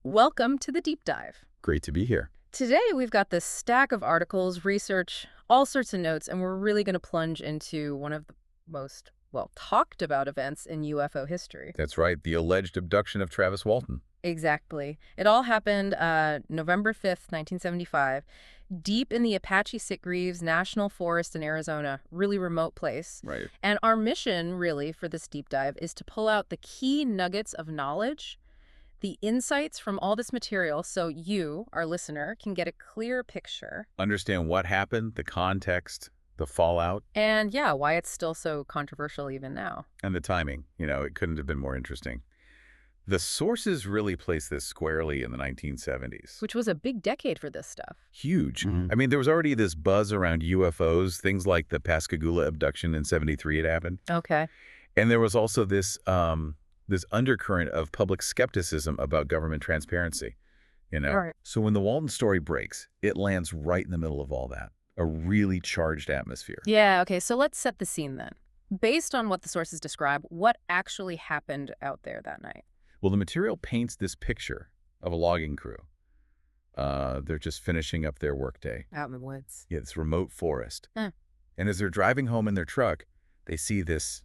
Welcome to the Deep Dive. Great to be here. Today we've got this stack of articles, research, all sorts of notes, and we're really going to plunge into one of the most, well, talked about events in UFO history. That's right, the alleged abduction of Travis Walton. Exactly. It all happened November 5th, 1975, deep in the Apache-Sitgreaves National Forest in Arizona, really remote place. Right. And our mission, really, for this deep dive is to pull out the key nuggets of knowledge, the insights from all this material, so you, our listener, can get a clear picture. Understand what happened, the context, the fallout. And yeah, why it's still so controversial even now. And the timing. It couldn't have been more interesting. The sources really place this squarely in the 1970s. Which was a big decade for this stuff. Huge. I mean, there was already this buzz around UFOs, things like the Pascagoula abduction in '73 had happened. Okay. And there was also this undercurrent of public skepticism about government transparency, Right. So when the Walton story breaks, it lands right in the middle of all that, a really charged atmosphere. Yeah, okay, so let's set the scene then. Based on what the sources describe, what actually happened out there that night? Well, the material paints this picture of a logging crew. They're just finishing up their workday. Out in the woods. Yeah, this remote forest. Huh. And as they're driving home in their truck, they see this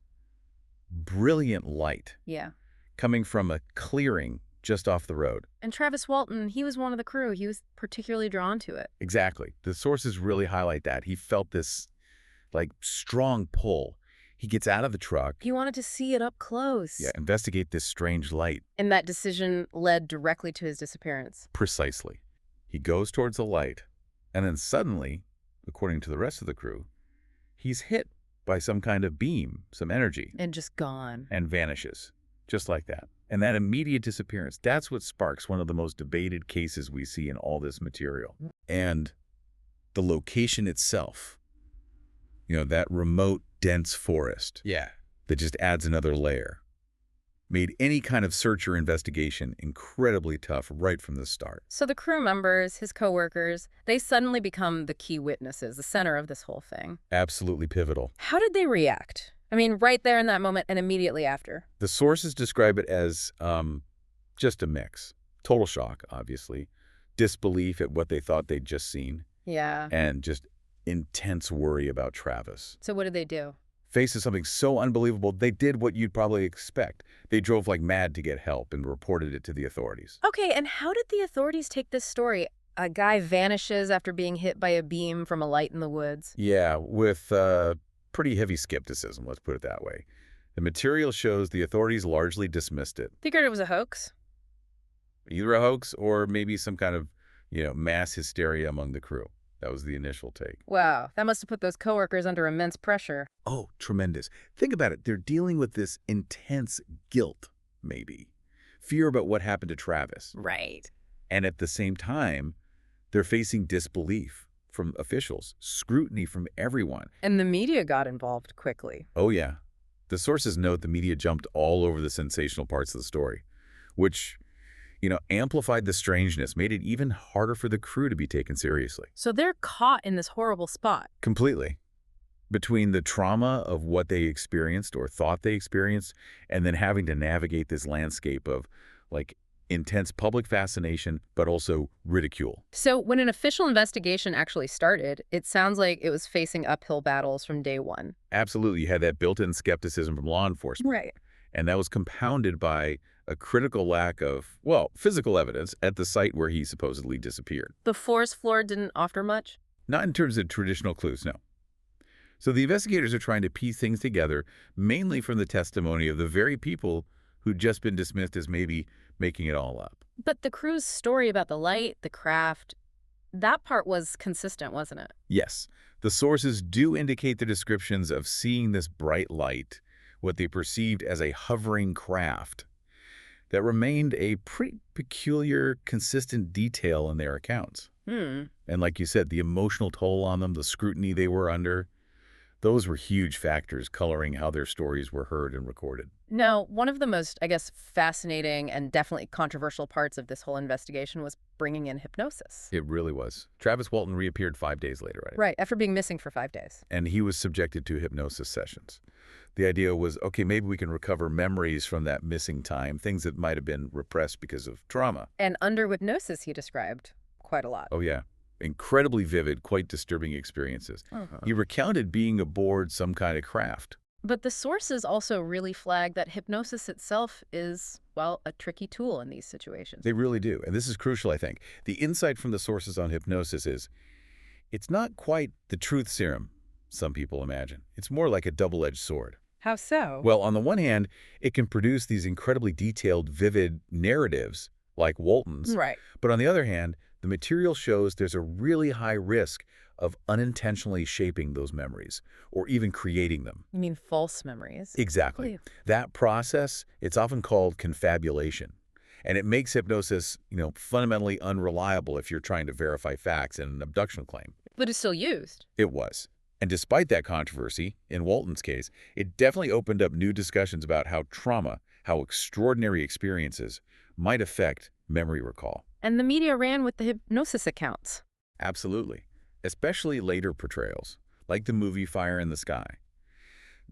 brilliant light Yeah. coming from a clearing just off the road. And Travis Walton, he was one of the crew. He was particularly drawn to it. Exactly. The sources really highlight that. He felt this, strong pull. He gets out of the truck. He wanted to see it up close. Yeah, investigate this strange light. And that decision led directly to his disappearance. Precisely. He goes towards the light, and then suddenly, according to the rest of the crew, he's hit by some kind of beam, some energy. And just gone. And vanishes, just like that. And that immediate disappearance, that's what sparks one of the most debated cases we see in all this material. And the location itself, that remote, dense forest. Yeah. That just adds another layer. Made any kind of search or investigation incredibly tough right from the start. So the crew members, his coworkers, they suddenly become the key witnesses, the center of this whole thing. Absolutely pivotal. How did they react? I mean, right there in that moment and immediately after. The sources describe it as just a mix. Total shock, obviously. Disbelief at what they thought they'd just seen. Yeah. And just intense worry about Travis. So what did they do? Faced with something so unbelievable, they did what you'd probably expect. They drove like mad to get help and reported it to the authorities. Okay, and how did the authorities take this story? A guy vanishes after being hit by a beam from a light in the woods. Yeah, with pretty heavy skepticism, let's put it that way. The material shows the authorities largely dismissed it. Figured it was a hoax? Either a hoax or maybe some kind of, mass hysteria among the crew. That was the initial take. Wow, that must have put those coworkers under immense pressure. Oh, tremendous. Think about it. They're dealing with this intense guilt, maybe. Fear about what happened to Travis. Right. And at the same time, they're facing disbelief from officials, scrutiny from everyone. And the media got involved quickly. Oh, yeah. The sources note the media jumped all over the sensational parts of the story, which, amplified the strangeness, made it even harder for the crew to be taken seriously. So they're caught in this horrible spot. Completely. Between the trauma of what they experienced or thought they experienced, and then having to navigate this landscape of, intense public fascination, but also ridicule. So when an official investigation actually started, it sounds like it was facing uphill battles from day one. Absolutely. You had that built-in skepticism from law enforcement. Right. And that was compounded by a critical lack of, physical evidence at the site where he supposedly disappeared. The forest floor didn't offer much? Not in terms of traditional clues, no. So the investigators are trying to piece things together, mainly from the testimony of the very people who'd just been dismissed as maybe making it all up. But the crew's story about the light, the craft, that part was consistent, wasn't it? Yes. The sources do indicate the descriptions of seeing this bright light, what they perceived as a hovering craft, that remained a pretty peculiar, consistent detail in their accounts. And like you said, the emotional toll on them, the scrutiny they were under, those were huge factors coloring how their stories were heard and recorded. Now, one of the most, fascinating and definitely controversial parts of this whole investigation was bringing in hypnosis. It really was. Travis Walton reappeared 5 days later, right? Right, after being missing for 5 days. And he was subjected to hypnosis sessions. The idea was, okay, maybe we can recover memories from that missing time, things that might have been repressed because of trauma. And under hypnosis, he described quite a lot. Oh, yeah. Incredibly vivid, quite disturbing experiences. Uh-huh. He recounted being aboard some kind of craft. But the sources also really flag that hypnosis itself is, well, a tricky tool in these situations. They really do. And this is crucial, I think. The insight from the sources on hypnosis is it's not quite the truth serum, some people imagine. It's more like a double-edged sword. How so? Well, on the one hand, it can produce these incredibly detailed, vivid narratives like Walton's. Right. But on the other hand, the material shows there's a really high risk of unintentionally shaping those memories or even creating them. You mean false memories? Exactly. That process, it's often called confabulation. And it makes hypnosis, fundamentally unreliable if you're trying to verify facts in an abduction claim. But it's still used. It was. And despite that controversy, in Walton's case, it definitely opened up new discussions about how trauma, how extraordinary experiences might affect memory recall. And the media ran with the hypnosis accounts. Absolutely. Especially later portrayals, like the movie Fire in the Sky.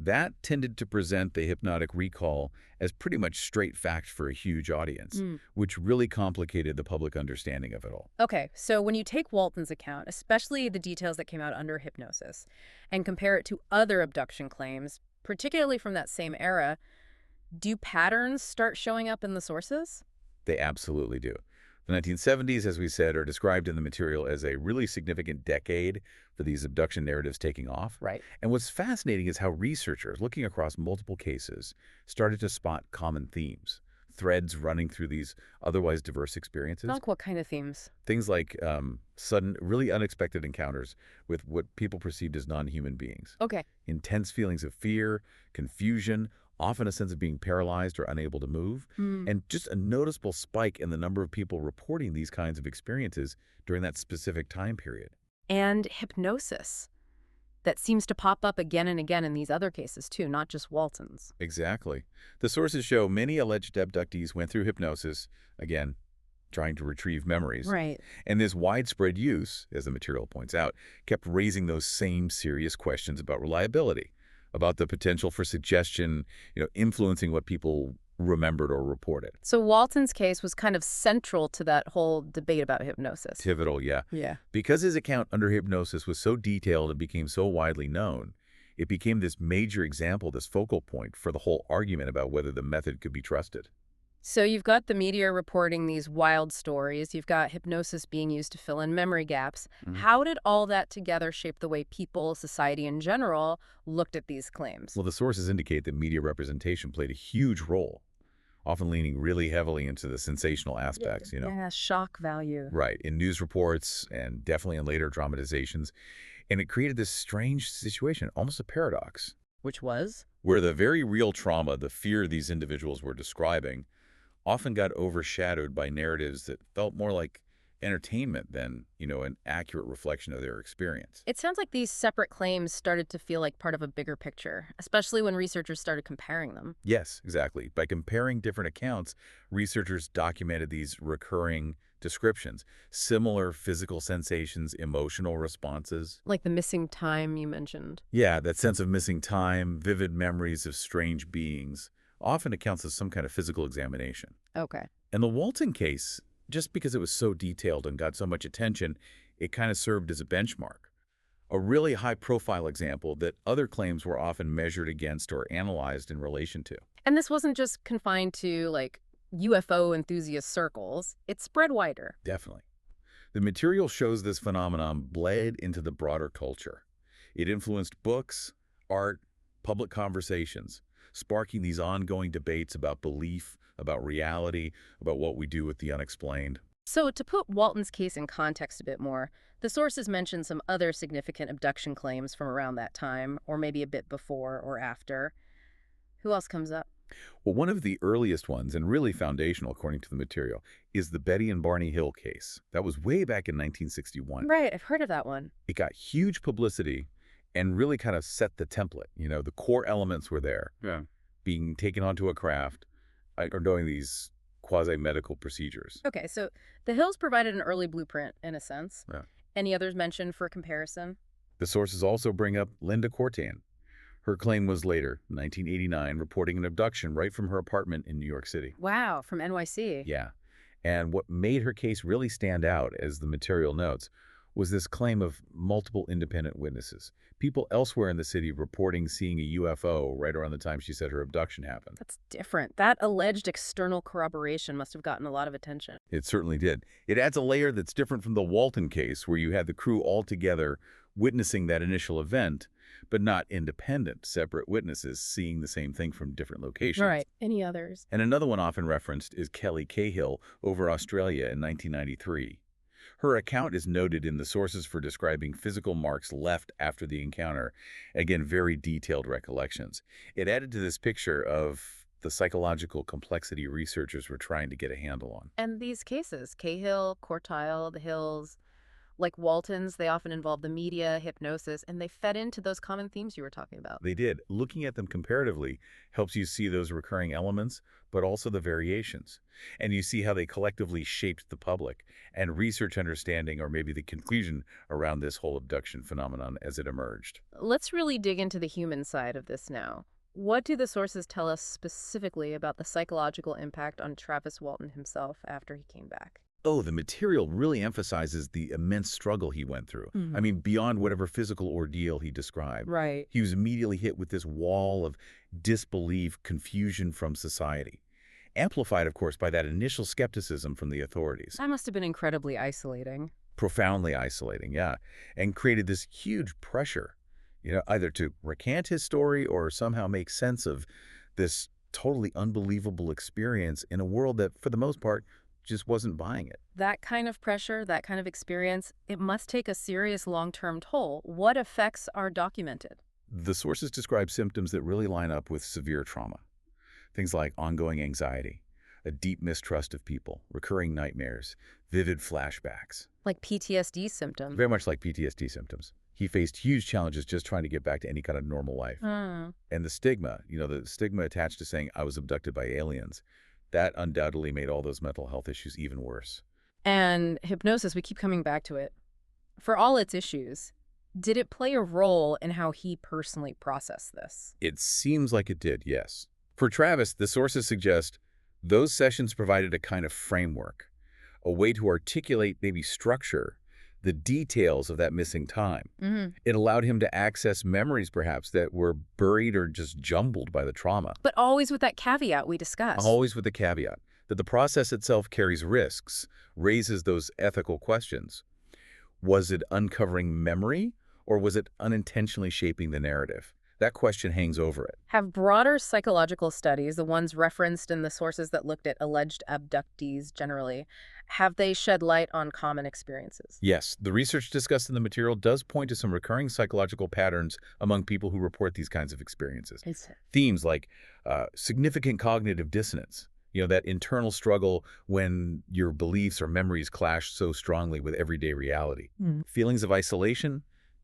That tended to present the hypnotic recall as pretty much straight fact for a huge audience, which really complicated the public understanding of it all. Okay, so when you take Walton's account, especially the details that came out under hypnosis, and compare it to other abduction claims, particularly from that same era, do patterns start showing up in the sources? They absolutely do. The 1970s, as we said, are described in the material as a really significant decade for these abduction narratives taking off. Right. And what's fascinating is how researchers, looking across multiple cases, started to spot common themes, threads running through these otherwise diverse experiences. Like what kind of themes? Things like sudden, really unexpected encounters with what people perceived as non-human beings. Okay. Intense feelings of fear, confusion, often a sense of being paralyzed or unable to move, and just a noticeable spike in the number of people reporting these kinds of experiences during that specific time period. And hypnosis. That seems to pop up again and again in these other cases, too, not just Walton's. Exactly. The sources show many alleged abductees went through hypnosis, again, trying to retrieve memories. Right. And this widespread use, as the material points out, kept raising those same serious questions about reliability, about the potential for suggestion, influencing what people remembered or reported. So Walton's case was kind of central to that whole debate about hypnosis. Pivotal, yeah. Yeah. Because his account under hypnosis was so detailed and became so widely known, it became this major example, this focal point for the whole argument about whether the method could be trusted. So you've got the media reporting these wild stories. You've got hypnosis being used to fill in memory gaps. How did all that together shape the way people, society in general, looked at these claims? Well, the sources indicate that media representation played a huge role, often leaning really heavily into the sensational aspects, Yeah, shock value. Right, in news reports and definitely in later dramatizations. And it created this strange situation, almost a paradox, Which was? where the very real trauma, the fear these individuals were describing, often got overshadowed by narratives that felt more like entertainment than, an accurate reflection of their experience. It sounds like these separate claims started to feel like part of a bigger picture, especially when researchers started comparing them. Yes, exactly. By comparing different accounts, researchers documented these recurring descriptions, similar physical sensations, emotional responses. Like the missing time you mentioned. Yeah, that sense of missing time, vivid memories of strange beings, often accounts as some kind of physical examination. Okay. In the Walton case, just because it was so detailed and got so much attention, it kind of served as a benchmark. A really high-profile example that other claims were often measured against or analyzed in relation to. And this wasn't just confined to, like, UFO enthusiast circles. It spread wider. Definitely. The material shows this phenomenon bled into the broader culture. It influenced books, art, public conversations, sparking these ongoing debates about belief, about reality, about what we do with the unexplained. So to put Walton's case in context a bit more, the sources mention some other significant abduction claims from around that time, or maybe a bit before or after. Who else comes up? Well, one of the earliest ones, and really foundational according to the material, is the Betty and Barney Hill case. That was way back in 1961. Right, I've heard of that one. It got huge publicity and really kind of set the template. The core elements were there. Yeah. Being taken onto a craft or doing these quasi-medical procedures. Okay, so the Hills provided an early blueprint, in a sense. Yeah. Any others mentioned for comparison? The sources also bring up Linda Cortain. Her claim was later, 1989, reporting an abduction right from her apartment in New York City. Wow, from NYC. Yeah. And what made her case really stand out, as the material notes, was this claim of multiple independent witnesses. People elsewhere in the city reporting seeing a UFO right around the time she said her abduction happened. That's different. That alleged external corroboration must have gotten a lot of attention. It certainly did. It adds a layer that's different from the Walton case, where you had the crew all together witnessing that initial event, but not independent, separate witnesses seeing the same thing from different locations. Right. Any others? And another one often referenced is Kelly Cahill over Australia in 1993. Her account is noted in the sources for describing physical marks left after the encounter. Again, very detailed recollections. It added to this picture of the psychological complexity researchers were trying to get a handle on. And these cases, Cahill, Quartile, the Hills, like Walton's, they often involve the media, hypnosis, and they fed into those common themes you were talking about. They did. Looking at them comparatively helps you see those recurring elements, but also the variations. And you see how they collectively shaped the public and research understanding, or maybe the conclusion around this whole abduction phenomenon as it emerged. Let's really dig into the human side of this now. What do the sources tell us specifically about the psychological impact on Travis Walton himself after he came back? Oh, the material really emphasizes the immense struggle he went through. I mean, beyond whatever physical ordeal he described. Right. He was immediately hit with this wall of disbelief, confusion from society. Amplified, of course, by that initial skepticism from the authorities. That must have been incredibly isolating. Profoundly isolating, yeah. And created this huge pressure, either to recant his story or somehow make sense of this totally unbelievable experience in a world that, for the most part, just wasn't buying it. That kind of pressure, that kind of experience, it must take a serious long-term toll. What effects are documented? The sources describe symptoms that really line up with severe trauma. Things like ongoing anxiety, a deep mistrust of people, recurring nightmares, vivid flashbacks. Like PTSD symptoms. Very much like PTSD symptoms. He faced huge challenges just trying to get back to any kind of normal life. Hmm. And the stigma attached to saying, I was abducted by aliens, that undoubtedly made all those mental health issues even worse. And hypnosis, we keep coming back to it. For all its issues, did it play a role in how he personally processed this? It seems like it did, yes. For Travis, the sources suggest those sessions provided a kind of framework, a way to articulate, maybe structure, the details of that missing time. It allowed him to access memories, perhaps, that were buried or just jumbled by the trauma. But always with that caveat we discussed. Always with the caveat that the process itself carries risks, raises those ethical questions. Was it uncovering memory, or was it unintentionally shaping the narrative? That question hangs over it. Have broader psychological studies, the ones referenced in the sources that looked at alleged abductees generally, have they shed light on common experiences? Yes, the research discussed in the material does point to some recurring psychological patterns among people who report these kinds of experiences. Themes like significant cognitive dissonance, that internal struggle when your beliefs or memories clash so strongly with everyday reality. Feelings of isolation,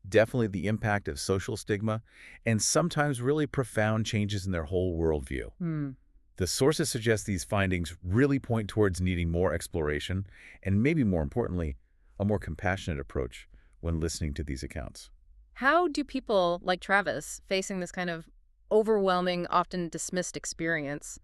definitely the impact of social stigma, and sometimes really profound changes in their whole worldview. The sources suggest these findings really point towards needing more exploration and, maybe more importantly, a more compassionate approach when listening to these accounts. How do people like Travis, facing this kind of overwhelming, often dismissed experience,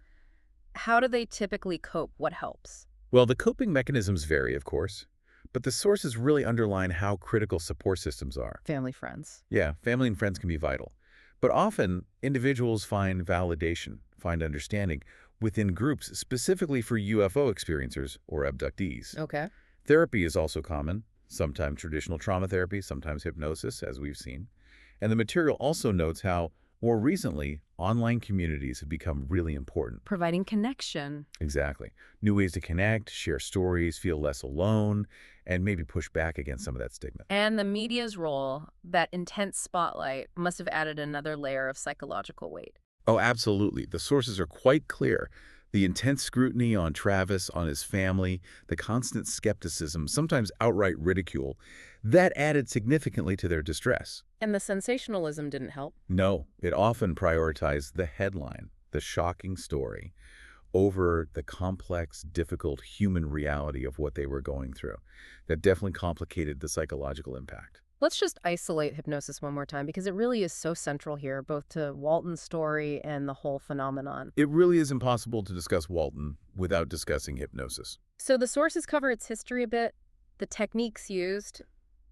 how do they typically cope? What helps? Well, the coping mechanisms vary, of course, but the sources really underline how critical support systems are. Family, friends. Yeah, family and friends can be vital. But often, individuals find validation, find understanding within groups specifically for UFO experiencers or abductees. Okay. Therapy is also common, sometimes traditional trauma therapy, sometimes hypnosis, as we've seen. And the material also notes how, more recently, online communities have become really important. Providing connection. Exactly. New ways to connect, share stories, feel less alone, and maybe push back against some of that stigma. And the media's role, that intense spotlight, must have added another layer of psychological weight. Oh, absolutely. The sources are quite clear. The intense scrutiny on Travis, on his family, the constant skepticism, sometimes outright ridicule, that added significantly to their distress. And the sensationalism didn't help. No, it often prioritized the headline, the shocking story, over the complex, difficult human reality of what they were going through. That definitely complicated the psychological impact. Let's just isolate hypnosis one more time because it really is so central here, both to Walton's story and the whole phenomenon. It really is impossible to discuss Walton without discussing hypnosis. So the sources cover its history a bit, the techniques used,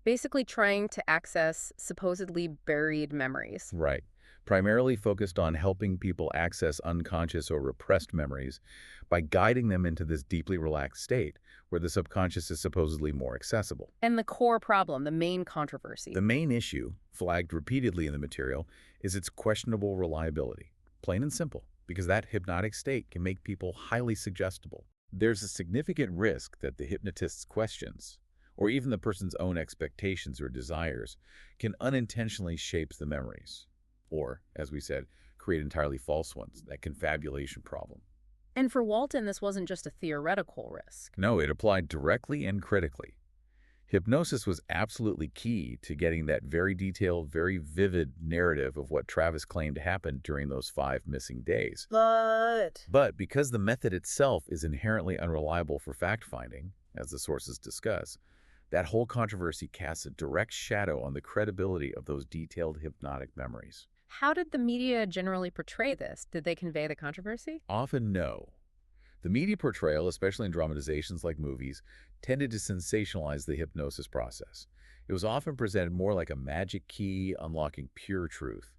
basically trying to access supposedly buried memories. Right. Primarily focused on helping people access unconscious or repressed memories by guiding them into this deeply relaxed state where the subconscious is supposedly more accessible. And the core problem, the main controversy. The main issue, flagged repeatedly in the material, is its questionable reliability. Plain and simple, because that hypnotic state can make people highly suggestible. There's a significant risk that the hypnotist's questions, or even the person's own expectations or desires, can unintentionally shape the memories. Or, as we said, create entirely false ones, that confabulation problem. And for Walton, this wasn't just a theoretical risk. No, it applied directly and critically. Hypnosis was absolutely key to getting that very detailed, very vivid narrative of what Travis claimed happened during those 5 missing days. But because the method itself is inherently unreliable for fact-finding, as the sources discuss, that whole controversy casts a direct shadow on the credibility of those detailed hypnotic memories. How did the media generally portray this? Did they convey the controversy? Often no. The media portrayal, especially in dramatizations like movies, tended to sensationalize the hypnosis process. It was often presented more like a magic key unlocking pure truth,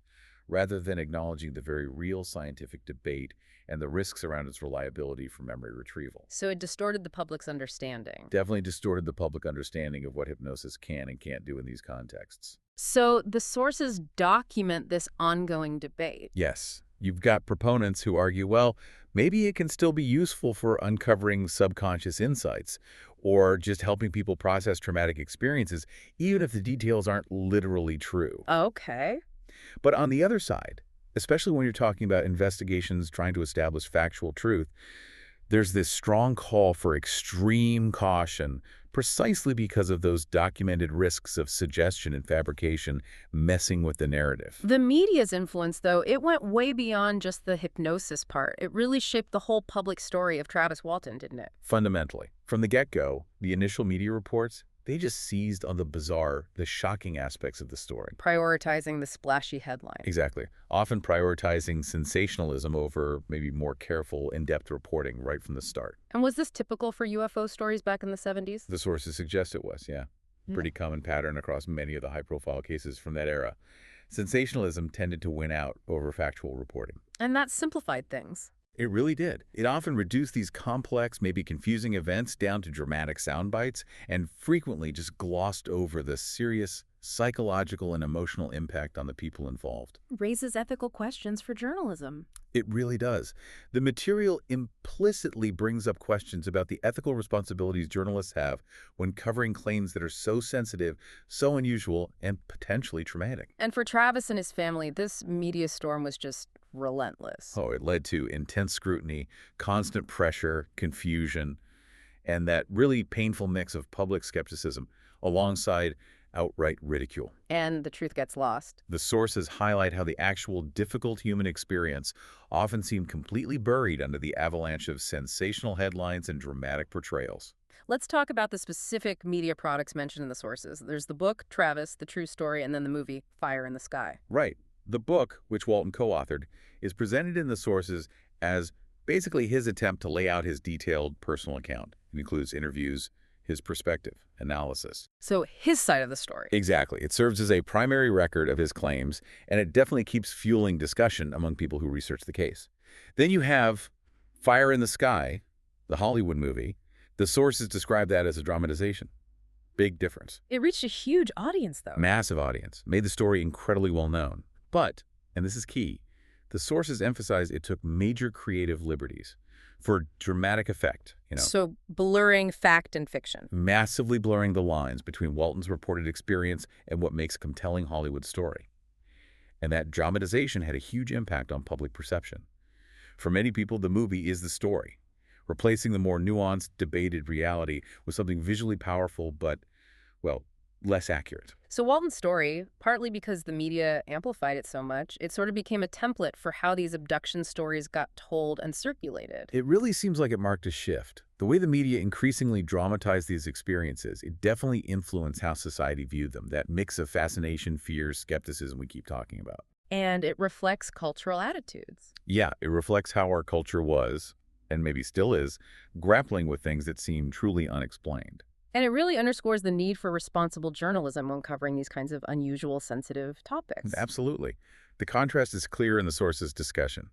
rather than acknowledging the very real scientific debate and the risks around its reliability for memory retrieval. So it distorted the public's understanding. Definitely distorted the public understanding of what hypnosis can and can't do in these contexts. So the sources document this ongoing debate. Yes, you've got proponents who argue, well, maybe it can still be useful for uncovering subconscious insights or just helping people process traumatic experiences, even if the details aren't literally true. Okay. But on the other side, especially when you're talking about investigations trying to establish factual truth, there's this strong call for extreme caution precisely because of those documented risks of suggestion and fabrication messing with the narrative. The media's influence, though, it went way beyond just the hypnosis part. It really shaped the whole public story of Travis Walton, didn't it? Fundamentally, from the get-go, the initial media reports, they just seized on the bizarre, the shocking aspects of the story. Prioritizing the splashy headline. Exactly. Often prioritizing sensationalism over maybe more careful, in-depth reporting right from the start. And was this typical for UFO stories back in the 70s? The sources suggest it was, yeah. Pretty common pattern across many of the high-profile cases from that era. Sensationalism tended to win out over factual reporting. And that simplified things. It really did. It often reduced these complex, maybe confusing events down to dramatic sound bites and frequently just glossed over the serious psychological and emotional impact on the people involved. Raises ethical questions for journalism. It really does. The material implicitly brings up questions about the ethical responsibilities journalists have when covering claims that are so sensitive, so unusual, and potentially traumatic. And for Travis and his family, this media storm was just relentless. Oh, it led to intense scrutiny, constant pressure, confusion, and that really painful mix of public skepticism alongside outright ridicule. And the truth gets lost. The sources highlight how the actual difficult human experience often seemed completely buried under the avalanche of sensational headlines and dramatic portrayals. Let's talk about the specific media products mentioned in the sources. There's the book, Travis, The True Story, and then the movie, Fire in the Sky. Right. The book, which Walton co-authored, is presented in the sources as basically his attempt to lay out his detailed personal account. It includes interviews, his perspective, analysis. So his side of the story. Exactly. It serves as a primary record of his claims, and it definitely keeps fueling discussion among people who research the case. Then you have Fire in the Sky, the Hollywood movie. The sources describe that as a dramatization. Big difference. It reached a huge audience, though. Massive audience. Made the story incredibly well known. But, and this is key, the sources emphasize it took major creative liberties for dramatic effect, So blurring fact and fiction. Massively blurring the lines between Walton's reported experience and what makes a compelling Hollywood story. And that dramatization had a huge impact on public perception. For many people, the movie is the story, replacing the more nuanced, debated reality with something visually powerful but, well, less accurate. So Walton's story, partly because the media amplified it so much, it sort of became a template for how these abduction stories got told and circulated. It really seems like it marked a shift. The way the media increasingly dramatized these experiences, it definitely influenced how society viewed them, that mix of fascination, fear, skepticism we keep talking about. And it reflects cultural attitudes. Yeah, it reflects how our culture was, and maybe still is, grappling with things that seem truly unexplained. And it really underscores the need for responsible journalism when covering these kinds of unusual, sensitive topics. Absolutely. The contrast is clear in the source's discussion.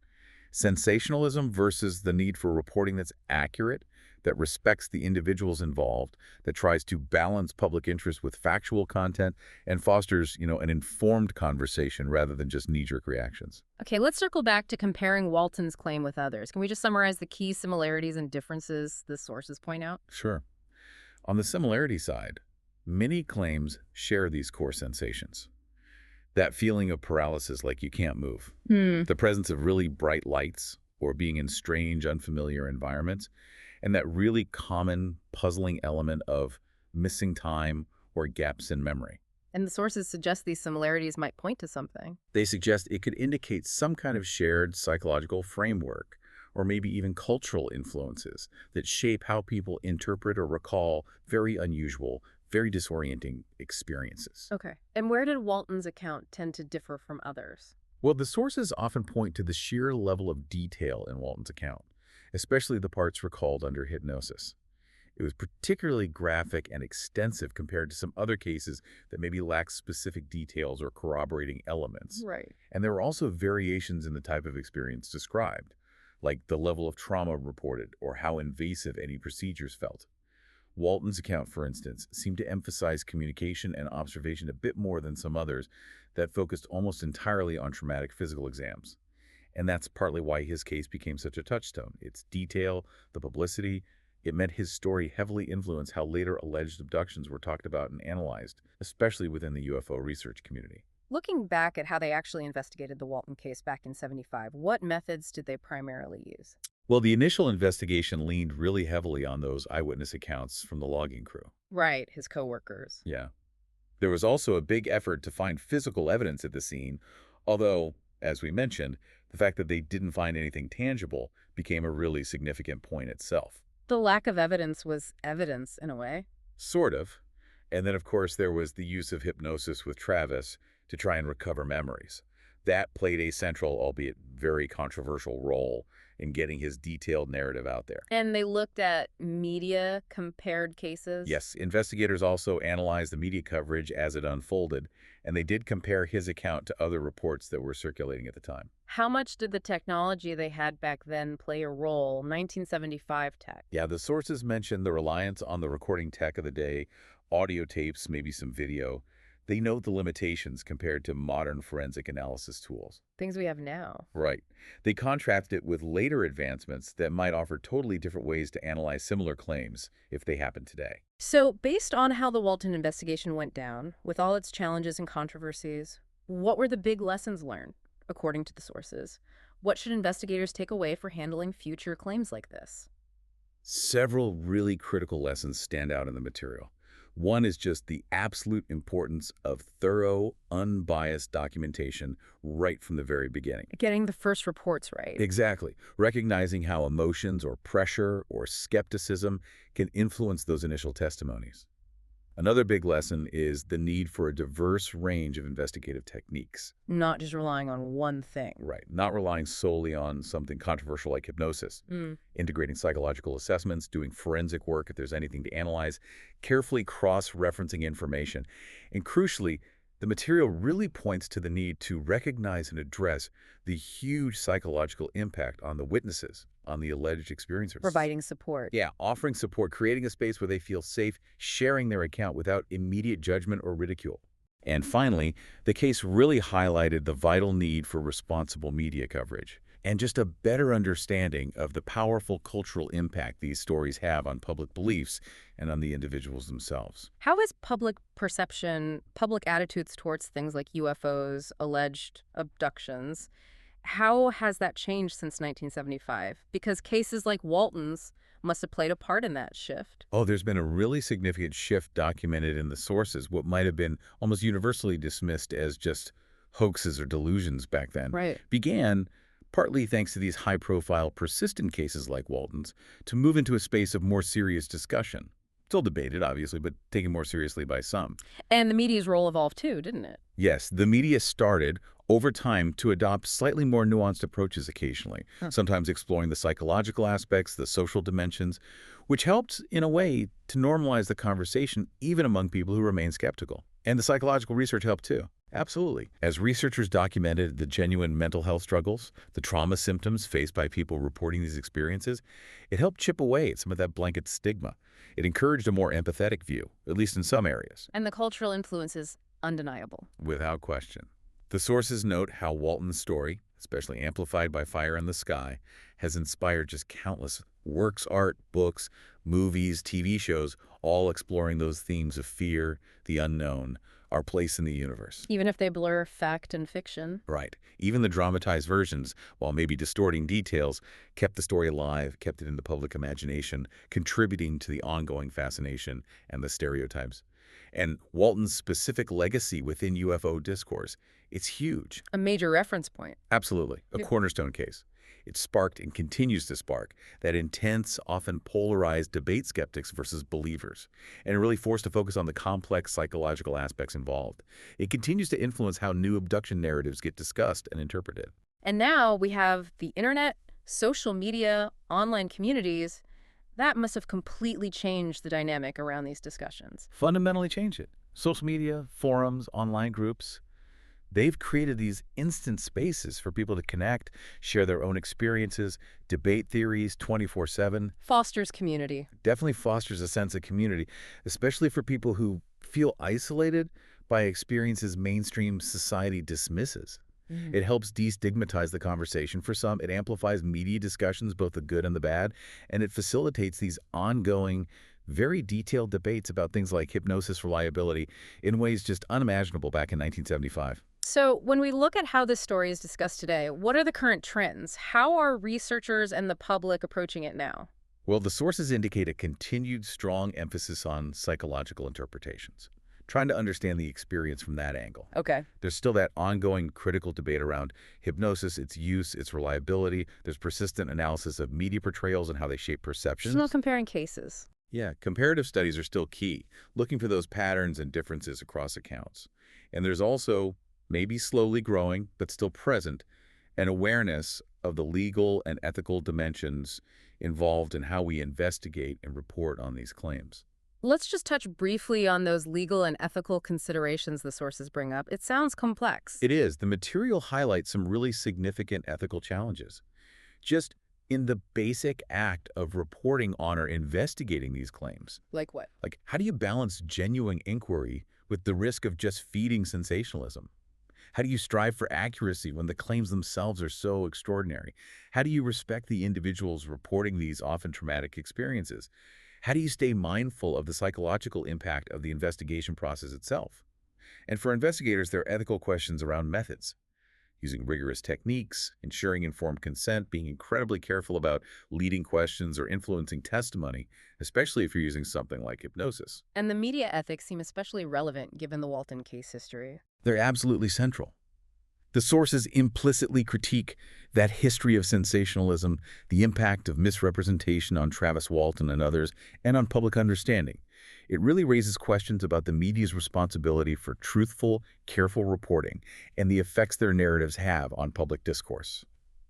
Sensationalism versus the need for reporting that's accurate, that respects the individuals involved, that tries to balance public interest with factual content and fosters, an informed conversation rather than just knee-jerk reactions. Okay, let's circle back to comparing Walton's claim with others. Can we just summarize the key similarities and differences the sources point out? Sure. On the similarity side, many claims share these core sensations. That feeling of paralysis like you can't move, the presence of really bright lights or being in strange, unfamiliar environments, and that really common, puzzling element of missing time or gaps in memory. And the sources suggest these similarities might point to something. They suggest it could indicate some kind of shared psychological framework or maybe even cultural influences that shape how people interpret or recall very unusual, very disorienting experiences. Okay. And where did Walton's account tend to differ from others? Well, the sources often point to the sheer level of detail in Walton's account, especially the parts recalled under hypnosis. It was particularly graphic and extensive compared to some other cases that maybe lacked specific details or corroborating elements. Right. And there were also variations in the type of experience described, like the level of trauma reported or how invasive any procedures felt. Walton's account, for instance, seemed to emphasize communication and observation a bit more than some others that focused almost entirely on traumatic physical exams. And that's partly why his case became such a touchstone. Its detail, the publicity, it meant his story heavily influenced how later alleged abductions were talked about and analyzed, especially within the UFO research community. Looking back at how they actually investigated the Walton case back in '75, what methods did they primarily use? Well, the initial investigation leaned really heavily on those eyewitness accounts from the logging crew. Right, his coworkers. Yeah. There was also a big effort to find physical evidence at the scene, although, as we mentioned, the fact that they didn't find anything tangible became a really significant point itself. The lack of evidence was evidence, in a way. Sort of. And then, of course, there was the use of hypnosis with Travis to try and recover memories. That played a central, albeit very controversial, role in getting his detailed narrative out there. And they looked at media compared cases? Yes, investigators also analyzed the media coverage as it unfolded, and they did compare his account to other reports that were circulating at the time. How much did the technology they had back then play a role? 1975 tech. Yeah, the sources mentioned the reliance on the recording tech of the day, audio tapes, maybe some video. They note the limitations compared to modern forensic analysis tools. Things we have now. Right. They contrasted it with later advancements that might offer totally different ways to analyze similar claims if they happen today. So, based on how the Walton investigation went down, with all its challenges and controversies, what were the big lessons learned, according to the sources? What should investigators take away for handling future claims like this? Several really critical lessons stand out in the material. One is just the absolute importance of thorough, unbiased documentation right from the very beginning. Getting the first reports right. Exactly. Recognizing how emotions or pressure or skepticism can influence those initial testimonies. Another big lesson is the need for a diverse range of investigative techniques. Not just relying on one thing. Right. Not relying solely on something controversial like hypnosis. Integrating psychological assessments, doing forensic work if there's anything to analyze, carefully cross-referencing information. And crucially, the material really points to the need to recognize and address the huge psychological impact on the witnesses, on the alleged experiencers. Providing support. Yeah, offering support, creating a space where they feel safe, sharing their account without immediate judgment or ridicule. And finally, the case really highlighted the vital need for responsible media coverage and just a better understanding of the powerful cultural impact these stories have on public beliefs and on the individuals themselves. How has public perception, public attitudes towards things like UFOs, alleged abductions, How has that changed since 1975? Because cases like Walton's must have played a part in that shift. Oh, there's been a really significant shift documented in the sources, what might have been almost universally dismissed as just hoaxes or delusions back then, Right. began partly thanks to these high-profile, persistent cases like Walton's, to move into a space of more serious discussion. Still debated, obviously, but taken more seriously by some. And the media's role evolved too, didn't it? Yes, the media started over time to adopt slightly more nuanced approaches occasionally, Huh. sometimes exploring the psychological aspects, the social dimensions, which helped, in a way, to normalize the conversation even among people who remain skeptical. And the psychological research helped too. Absolutely. As researchers documented the genuine mental health struggles, the trauma symptoms faced by people reporting these experiences, it helped chip away at some of that blanket stigma. It encouraged a more empathetic view, at least in some areas. And the cultural influence is undeniable. Without question. The sources note how Walton's story, especially amplified by Fire in the Sky, has inspired just countless works, art, books, movies, TV shows, all exploring those themes of fear, the unknown, our place in the universe. Even if they blur fact and fiction. Right. Even the dramatized versions, while maybe distorting details, kept the story alive, kept it in the public imagination, contributing to the ongoing fascination and the stereotypes. And Walton's specific legacy within UFO discourse, it's huge. A major reference point. Absolutely. A Yeah. cornerstone case. It sparked and continues to spark that intense, often polarized debate skeptics versus believers, and it really forced a focus on the complex psychological aspects involved. It continues to influence how new abduction narratives get discussed and interpreted. And now we have the internet, social media, online communities. That must have completely changed the dynamic around these discussions. Fundamentally change it. Social media, forums, online groups, they've created these instant spaces for people to connect, share their own experiences, debate theories 24/7. Fosters community. Definitely fosters a sense of community, especially for people who feel isolated by experiences mainstream society dismisses. It helps destigmatize the conversation for some. It amplifies media discussions, both the good and the bad, and it facilitates these ongoing, very detailed debates about things like hypnosis reliability in ways just unimaginable back in 1975. So when we look at how this story is discussed today, what are the current trends? How are researchers and the public approaching it now? Well, the sources indicate a continued strong emphasis on psychological interpretations, trying to understand the experience from that angle. Okay. There's still that ongoing critical debate around hypnosis, its use, its reliability. There's persistent analysis of media portrayals and how they shape perceptions. Still comparing cases. Yeah, comparative studies are still key, looking for those patterns and differences across accounts. And there's also, maybe slowly growing, but still present, an awareness of the legal and ethical dimensions involved in how we investigate and report on these claims. Let's just touch briefly on those legal and ethical considerations the sources bring up. It sounds complex. It is. The material highlights some really significant ethical challenges. Just in the basic act of reporting on or investigating these claims. Like what? Like, how do you balance genuine inquiry with the risk of just feeding sensationalism? How do you strive for accuracy when the claims themselves are so extraordinary? How do you respect the individuals reporting these often traumatic experiences? How do you stay mindful of the psychological impact of the investigation process itself? And for investigators, there are ethical questions around methods. Using rigorous techniques, ensuring informed consent, being incredibly careful about leading questions or influencing testimony, especially if you're using something like hypnosis. And the media ethics seem especially relevant given the Walton case history. They're absolutely central. The sources implicitly critique that history of sensationalism, the impact of misrepresentation on Travis Walton and others, and on public understanding. It really raises questions about the media's responsibility for truthful, careful reporting and the effects their narratives have on public discourse.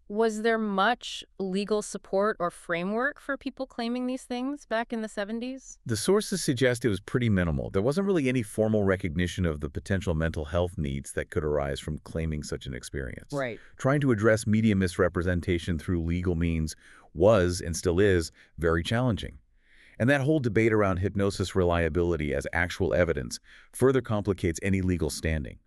Was there much legal support or framework for people claiming these things back in the 70s? The sources suggest it was pretty minimal. There wasn't really any formal recognition of the potential mental health needs that could arise from claiming such an experience. Right. Trying to address media misrepresentation through legal means was, and still is, very challenging. And that whole debate around hypnosis reliability as actual evidence further complicates any legal standing.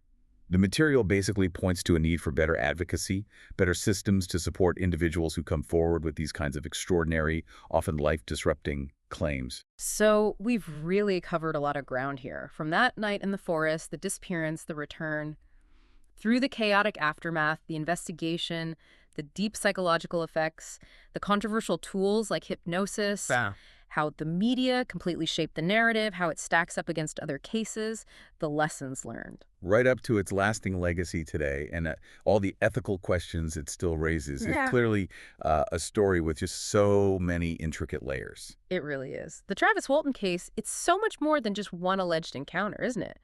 The material basically points to a need for better advocacy, better systems to support individuals who come forward with these kinds of extraordinary, often life-disrupting claims. So we've really covered a lot of ground here. From that night in the forest, the disappearance, the return, Through the chaotic aftermath, the investigation, the deep psychological effects, the controversial tools like hypnosis, Yeah. how the media completely shaped the narrative, how it stacks up against other cases, the lessons learned. Right up to its lasting legacy today and all the ethical questions it still raises. It's Yeah. clearly a story with just so many intricate layers. It really is. The Travis Walton case, it's so much more than just one alleged encounter, isn't it?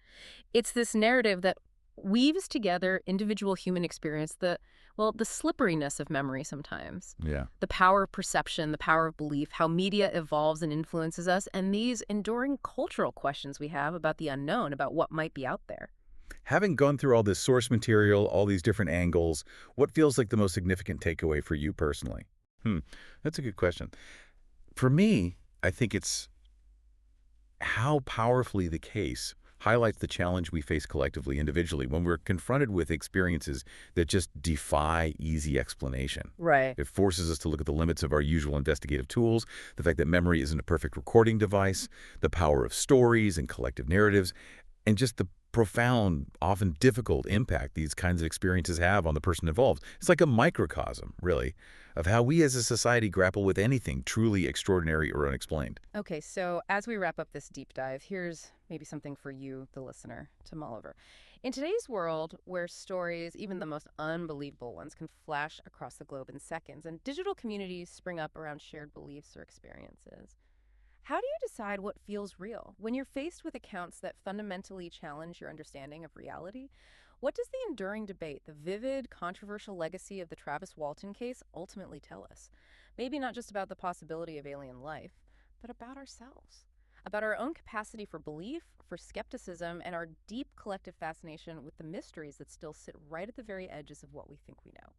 It's this narrative that weaves together individual human experience, the slipperiness of memory sometimes, Yeah. the power of perception, the power of belief, how media evolves and influences us, and these enduring cultural questions we have about the unknown, about what might be out there. Having gone through all this source material, all these different angles, what feels like the most significant takeaway for you personally? Hmm, that's a good question. For me, I think it's how powerfully the case highlights the challenge we face collectively, individually, when we're confronted with experiences that just defy easy explanation. Right. It forces us to look at the limits of our usual investigative tools, the fact that memory isn't a perfect recording device, the power of stories and collective narratives, and just the profound, often difficult impact these kinds of experiences have on the person involved. It's like a microcosm, really, of how we as a society grapple with anything truly extraordinary or unexplained. Okay, so as we wrap up this deep dive, here's maybe something for you, the listener, to mull over. In today's world, where stories, even the most unbelievable ones, can flash across the globe in seconds, and digital communities spring up around shared beliefs or experiences, how do you decide what feels real when you're faced with accounts that fundamentally challenge your understanding of reality? What does the enduring debate, the vivid, controversial legacy of the Travis Walton case ultimately tell us? Maybe not just about the possibility of alien life, but about ourselves, about our own capacity for belief, for skepticism, and our deep collective fascination with the mysteries that still sit right at the very edges of what we think we know.